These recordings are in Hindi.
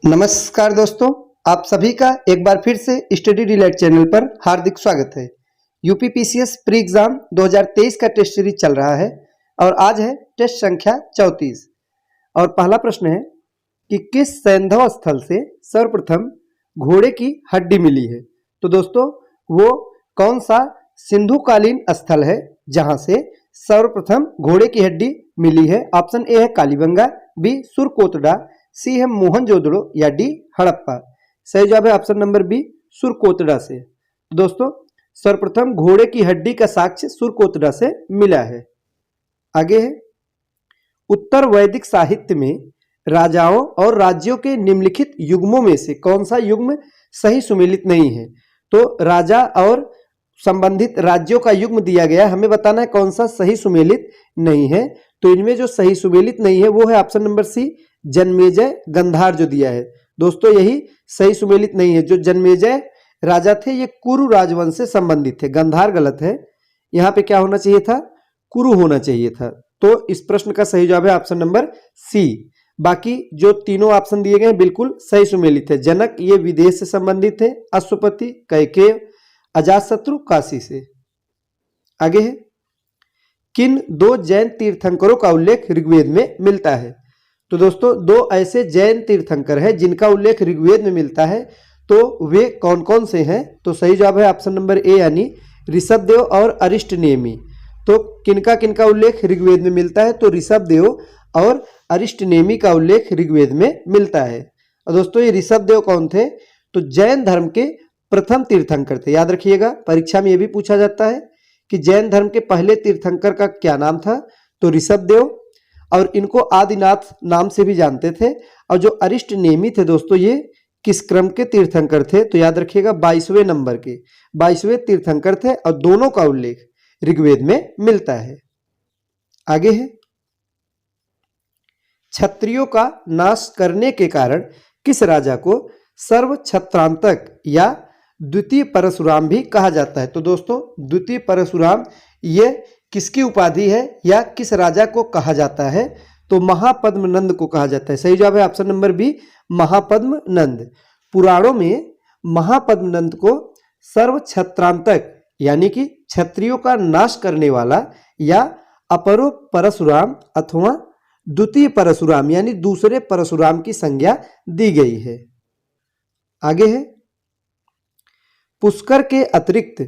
नमस्कार दोस्तों, आप सभी का एक बार फिर से स्टडी डिलाइट चैनल पर हार्दिक स्वागत है। यूपीपीसीएस प्री एग्जाम 2023 का टेस्ट सीरीज चल रहा है और आज है टेस्ट संख्या 34 और पहला प्रश्न है कि किस सैंधव स्थल से सर्वप्रथम घोड़े की हड्डी मिली है। तो दोस्तों वो कौन सा सिंधुकालीन स्थल है जहां से सर्वप्रथम घोड़े की हड्डी मिली है। ऑप्शन ए है कालीबंगा, बी सुरकोटड़ा, सी है मोहनजोदड़ो या डी हड़प्पा। सही जवाब है ऑप्शन नंबर बी सुरकोटड़ा से। दोस्तों सर्वप्रथम घोड़े की हड्डी का साक्ष्य सुरकोटड़ा से मिला है। आगे है उत्तर वैदिक साहित्य में राजाओं और राज्यों के निम्नलिखित युग्मों में से कौन सा युग्म सही सुमेलित नहीं है। तो राजा और संबंधित राज्यों का युग्म दिया गया, हमें बताना है कौन सा सही सुमेलित नहीं है। तो इनमें जो सही सुमेलित नहीं है वो है option number C Janmejaya Gandhar जो दिया है। दोस्तों यही सही सुमेलित नहीं है। जो जन्मेजय राजा थे ये कुरु राजवंश से संबंधित थे, गंधार गलत है। यहाँ पे क्या होना चाहिए था, कुरु होना चाहिए था। तो इस प्रश्न का सही जवाब है ऑप्शन नंबर सी। बाकी जो तीनों ऑप्शन दिए गए हैं बिल्कुल सही सुमेलित है। जनक ये विदेश से संबंधित थे, अश्वपति कैकेय, अजातशत्रु काशी से। आगे है किन दो जैन तीर्थंकरों का उल्लेख ऋग्वेद में मिलता है। तो दोस्तों दो ऐसे जैन तीर्थंकर हैं जिनका उल्लेख ऋग्वेद में मिलता है, तो वे कौन कौन से हैं। तो सही जवाब है ऑप्शन नंबर ए यानी ऋषभदेव और अरिष्टनेमी। तो किनका किनका उल्लेख ऋग्वेद में मिलता है, तो ऋषभदेव और अरिष्टनेमी का उल्लेख ऋग्वेद में मिलता है। और दोस्तों ये ऋषभदेव कौन थे, तो जैन धर्म के प्रथम तीर्थंकर थे। याद रखिएगा परीक्षा में यह भी पूछा जाता है कि जैन धर्म के पहले तीर्थंकर का क्या नाम था, तो ऋषभदेव, और इनको आदिनाथ नाम से भी जानते थे। और जो अरिष्टनेमी थे दोस्तों ये किस क्रम के तीर्थंकर थे, तो याद रखिएगा 22वें नंबर के 22वें तीर्थंकर थे और दोनों का उल्लेख ऋग्वेद में मिलता है। आगे है क्षत्रियों का नाश करने के कारण किस राजा को सर्व छत्रांतक या द्वितीय परशुराम भी कहा जाता है। तो दोस्तों द्वितीय परशुराम ये किसकी उपाधि है या किस राजा को कहा जाता है, तो महापद्मनंद को कहा जाता है। सही जवाब है ऑप्शन नंबर बी महापद्मनंद। पुराणों में महापद्मनंद को सर्व छत्रांतक यानी कि क्षत्रियों का नाश करने वाला या अपरो परशुराम अथवा द्वितीय परशुराम यानी दूसरे परशुराम की संज्ञा दी गई है। आगे है पुष्कर के अतिरिक्त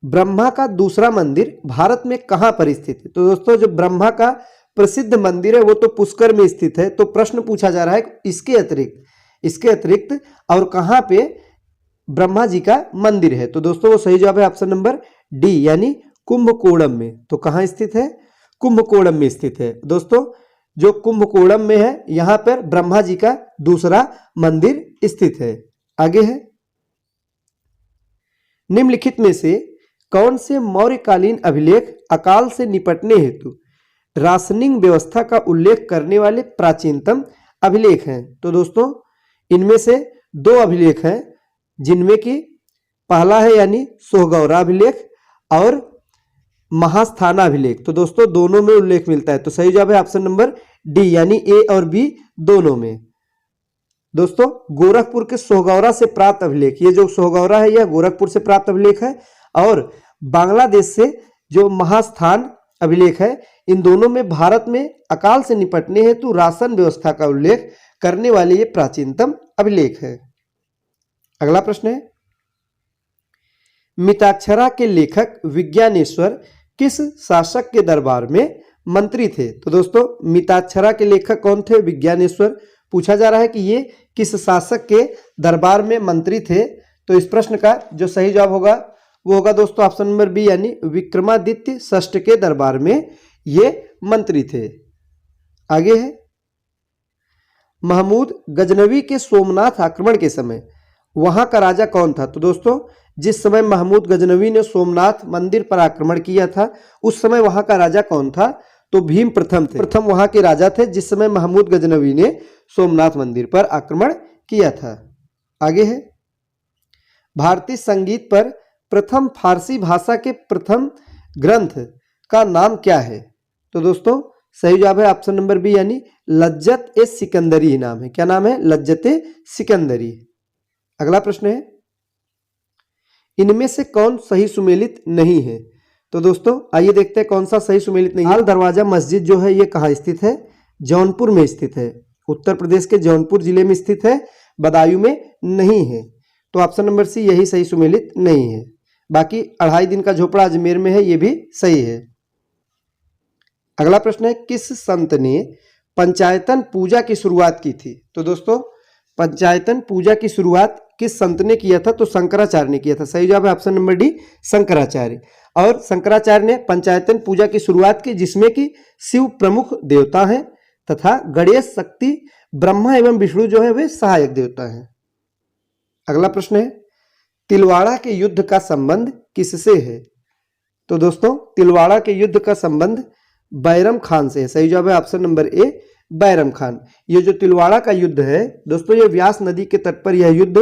ब्रह्मा का दूसरा मंदिर भारत में कहां पर स्थित है। तो दोस्तों जो ब्रह्मा का प्रसिद्ध मंदिर है वो तो पुष्कर में स्थित है। तो प्रश्न पूछा जा रहा है इसके अतिरिक्त और कहां पे ब्रह्मा जी का मंदिर है। तो दोस्तों वो सही जवाब है ऑप्शन नंबर डी यानी कुंभकोणम में। तो कहां स्थित है, कुंभकोणम में स्थित है। दोस्तों जो कुंभकोणम में है यहां पर ब्रह्मा जी का दूसरा मंदिर स्थित है। आगे है निम्नलिखित में से कौन से मौर्यकालीन अभिलेख अकाल से निपटने हेतु राशनिंग व्यवस्था का उल्लेख करने वाले प्राचीनतम अभिलेख हैं। तो दोस्तों इनमें से दो अभिलेख हैं जिनमें कि पहला है यानी सोहगौरा अभिलेख और महास्थाना अभिलेख। तो दोस्तों दोनों में उल्लेख मिलता है। तो सही जवाब है ऑप्शन नंबर डी यानी ए और बी दोनों में। दोस्तों गोरखपुर के सोहगौरा से प्राप्त अभिलेख, ये जो सोहगौरा है यह गोरखपुर से प्राप्त अभिलेख है, और बांग्लादेश से जो महास्थान अभिलेख है, इन दोनों में भारत में अकाल से निपटने हेतु राशन व्यवस्था का उल्लेख करने वाले ये प्राचीनतम अभिलेख है। अगला प्रश्न है मिताक्षरा के लेखक विज्ञानेश्वर किस शासक के दरबार में मंत्री थे। तो दोस्तों मिताक्षरा के लेखक कौन थे, विज्ञानेश्वर। पूछा जा रहा है कि ये किस शासक के दरबार में मंत्री थे। तो इस प्रश्न का जो सही जवाब होगा वो होगा दोस्तों ऑप्शन नंबर बी यानी विक्रमादित्य षष्ठ के दरबार में ये मंत्री थे। आगे है महमूद गजनवी के सोमनाथ आक्रमण के समय वहां का राजा कौन था। तो दोस्तों जिस समय महमूद गजनवी ने सोमनाथ मंदिर पर आक्रमण किया था उस समय वहां का राजा कौन था, तो भीम प्रथम थे। प्रथम वहां के राजा थे जिस समय महमूद गजनवी ने सोमनाथ मंदिर पर आक्रमण किया था। आगे है भारतीय संगीत पर प्रथम फारसी भाषा के प्रथम ग्रंथ का नाम क्या है। तो दोस्तों सही जवाब है ऑप्शन नंबर बी यानी लज्जत ए सिकंदरी ही नाम है। क्या नाम है? लज्जत ए सिकंदरी। अगला प्रश्न है, इनमें से कौन सही सुमेलित नहीं है? तो दोस्तों आइए देखते हैं कौन सा सही सुमेलित नहीं है। लाल दरवाजा मस्जिद जो है ये कहाँ स्थित है? जौनपुर में स्थित है। उत्तर प्रदेश के जौनपुर जिले में स्थित है, बदायूं में नहीं है। तो ऑप्शन नंबर सी यही सही सुमेलित नहीं है। बाकी 2.5 दिन का झोपड़ा अजमेर में है, ये भी सही है। अगला प्रश्न है, किस संत ने पंचायतन पूजा की शुरुआत की थी? तो दोस्तों पंचायतन पूजा की शुरुआत किस संत ने किया था? तो शंकराचार्य ने किया था। सही जवाब है ऑप्शन नंबर डी शंकराचार्य। और शंकराचार्य ने पंचायतन पूजा की शुरुआत की, जिसमें कि शिव प्रमुख देवता हैं तथा गणेश, शक्ति, ब्रह्मा एवं विष्णु जो है वे सहायक देवता हैं। अगला प्रश्न है, तिलवाड़ा के युद्ध का संबंध किससे है? तो दोस्तों तिलवाड़ा के युद्ध का संबंध बैरम खान से है। सही जवाब है option number A Bairam Khan. ये जो तिलवाड़ा का युद्ध है दोस्तों, ये व्यास नदी के तट पर यह युद्ध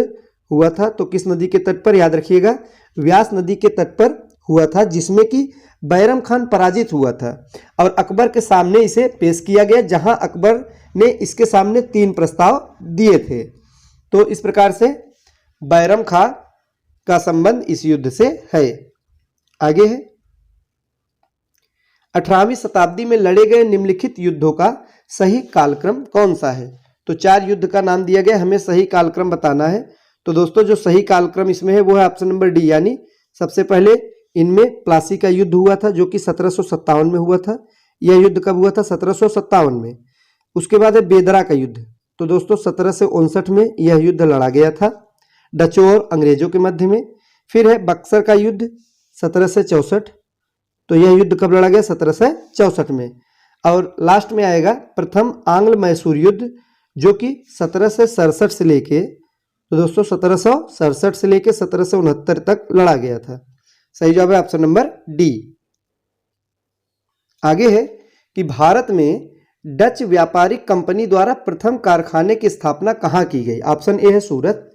हुआ था। तो किस नदी के तट पर? याद रखिएगा, व्यास नदी के तट पर हुआ था, जिसमें कि बैरम खान पराजित हुआ था और अकबर के सामने इसे पेश किया गया, जहां अकबर ने इसके सामने 3 प्रस्ताव दिए थे। तो इस प्रकार से बैरम खां का संबंध इस युद्ध से है। आगे है, 18वीं शताब्दी में लड़े गए निम्नलिखित युद्धों का सही कालक्रम कौन सा है? तो 4 युद्ध का नाम दिया गया, हमें सही कालक्रम बताना है। तो दोस्तों जो सही कालक्रम इसमें है वो है ऑप्शन नंबर डी, यानी सबसे पहले इनमें प्लासी का युद्ध हुआ था जो कि 1757 में हुआ था। यह युद्ध कब हुआ था? 1757 में। उसके बाद है बेदरा का युद्ध। तो दोस्तों 1759 में यह युद्ध लड़ा गया था डचों और अंग्रेजों के मध्य में। फिर है बक्सर का युद्ध 1764। तो यह युद्ध कब लड़ा गया? 1764 में। और लास्ट में आएगा प्रथम आंग्ल मैसूर युद्ध, जो कि 1767 से लेके, तो दोस्तों 1767 से लेके 1769 तक लड़ा गया था। सही जवाब है ऑप्शन नंबर डी। आगे है कि भारत में डच व्यापारिक कंपनी द्वारा प्रथम कारखाने की स्थापना कहाँ की गई? ऑप्शन ए है सूरत,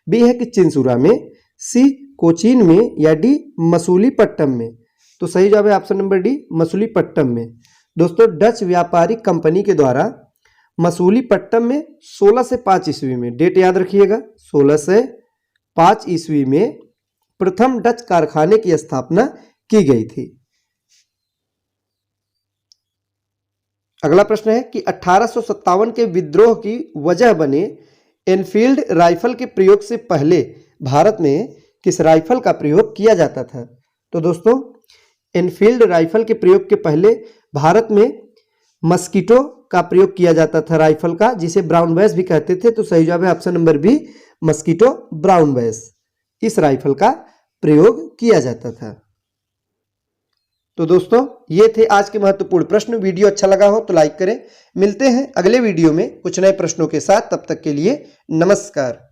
बी है कि चिंसुरा में, सी कोचीन में, या डी मसूलीपट्टनम में। तो सही जवाब है ऑप्शन नंबर डी मसूलीपट्टनम में। दोस्तों डच व्यापारिक कंपनी के द्वारा मसूलीपट्टनम में 16 से 5 ईस्वी में, डेट याद रखिएगा, 16 से 5 ईस्वी में प्रथम डच कारखाने की स्थापना की गई थी। अगला प्रश्न है कि 1857 के विद्रोह की वजह बने एनफील्ड राइफल के प्रयोग से पहले भारत में किस राइफल का प्रयोग किया जाता था? तो दोस्तों एनफील्ड राइफल के प्रयोग के पहले भारत में मस्कीटो का प्रयोग किया जाता था राइफल का, जिसे ब्राउन बैस भी कहते थे। तो सही जवाब है option number B musket Brown Bess. इस राइफल का प्रयोग किया जाता था। तो दोस्तों ये थे आज के महत्वपूर्ण प्रश्न। वीडियो अच्छा लगा हो तो लाइक करें। मिलते हैं अगले वीडियो में कुछ नए प्रश्नों के साथ। तब तक के लिए नमस्कार।